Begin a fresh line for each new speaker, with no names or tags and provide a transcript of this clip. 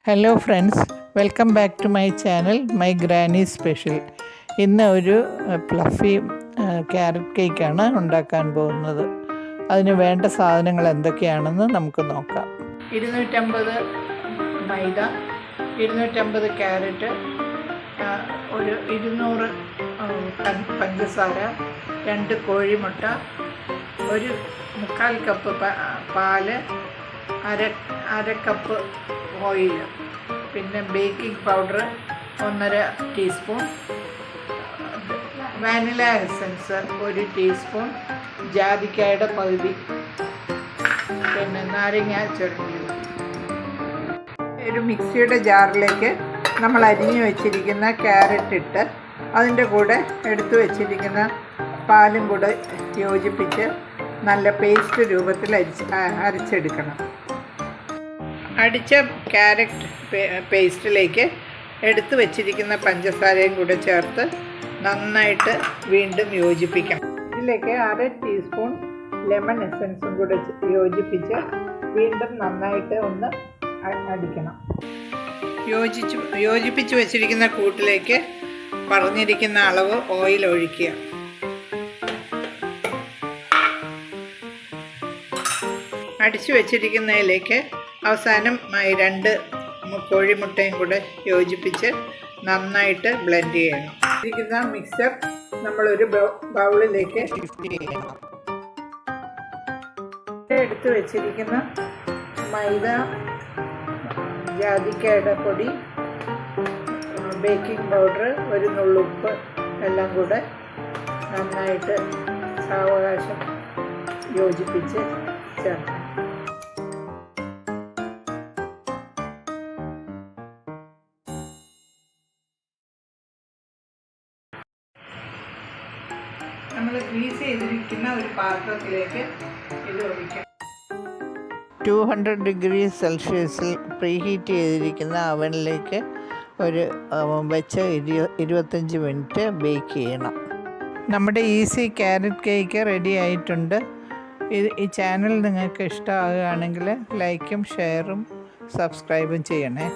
Hello friends, welcome back to my channel my granny special. ഇന്ന് ഒരു പ്ലഫി carrot കേക്കാണ് ഉണ്ടാക്കാൻ പോകുന്നത്. അതിന് വേണ്ട സാധനങ്ങൾ എന്തൊക്കെയാണെന്ന് നമുക്ക് നോക്കാം. 250 മൈദ, 250 ക്യാരറ്റ്, ഒരു 200 പഞ്ചസാര, 2 കോഴിമുട്ട, ഒരു 1/4 കപ്പ് പാല്, അര കപ്പ് ഓയിൽ, പിന്നെ baking powder 1.5 teaspoon, vanilla essence 1 teaspoon, ജാതിക്കായുടെ പകുതി, പിന്നെ നാരങ്ങ ചെറുകിയത്. ഒരു മിക്സിയുടെ ജാറിലേക്ക് നമ്മൾ അരിഞ്ഞു വെച്ചിരിക്കുന്ന ക്യാരറ്റ് ഇട്ട് അതിൻ്റെ കൂടെ എടുത്തു വെച്ചിരിക്കുന്ന പാലും കൂടെ യോജിപ്പിച്ച് നല്ല പേസ്റ്റ് രൂപത്തിൽ അരച്ചെടുക്കണം. അടിച്ച ക്യാരറ്റ് പേസ്റ്റിലേക്ക് എടുത്തു വച്ചിരിക്കുന്ന പഞ്ചസാരയും കൂടെ ചേർത്ത് നന്നായിട്ട് വീണ്ടും യോജിപ്പിക്കണം. ഇതിലേക്ക് 1/2 ടീസ്പൂൺ ലെമൺ എസൻസും കൂടെ യോജിപ്പിച്ച് വീണ്ടും നന്നായിട്ട് ഒന്ന് അടിക്കണം. യോജിപ്പിച്ച് വെച്ചിരിക്കുന്ന കൂട്ടിലേക്ക് പറഞ്ഞിരിക്കുന്ന അളവ് ഓയിൽ ഒഴിക്കുക. അടിച്ചു വെച്ചിരിക്കുന്നതിലേക്ക് അവസാനം 2 കോഴിമുട്ടയും കൂടെ യോജിപ്പിച്ച് നന്നായിട്ട് ബ്ലെൻഡ് ചെയ്യണം. ഇരിക്കുന്ന മിക്സർ നമ്മളൊരു ബൗളിലേക്ക് എടുത്ത് വെച്ചിരിക്കുന്ന മൈദ, ജാതിക്കയുടെ പൊടി, ബേക്കിംഗ് പൗഡർ, ഒരു നുള്ളുപ്പ് എല്ലാം കൂടെ നന്നായിട്ട് സാവകാശം യോജിപ്പിച്ച് ചേർക്കണം. നമ്മൾ ഗ്രീസ് ചെയ്തിരിക്കുന്ന ഒരു പാത്രത്തിലേക്ക് ഇത് ഒഴിക്കാം. 200 ഡിഗ്രി സെൽഷ്യസിൽ പ്രീഹീറ്റ് ചെയ്തിരിക്കുന്ന അവനിലേക്ക് വെച്ച് 25 മിനിറ്റ് ബേക്ക് ചെയ്യണം. നമ്മുടെ ഈസി ക്യാരറ്റ് കേക്ക് റെഡി ആയിട്ടുണ്ട്. ഈ ചാനൽ നിങ്ങൾക്ക് ഇഷ്ടമാകുകയാണെങ്കിൽ ലൈക്കും ഷെയറും സബ്സ്ക്രൈബും ചെയ്യണേ.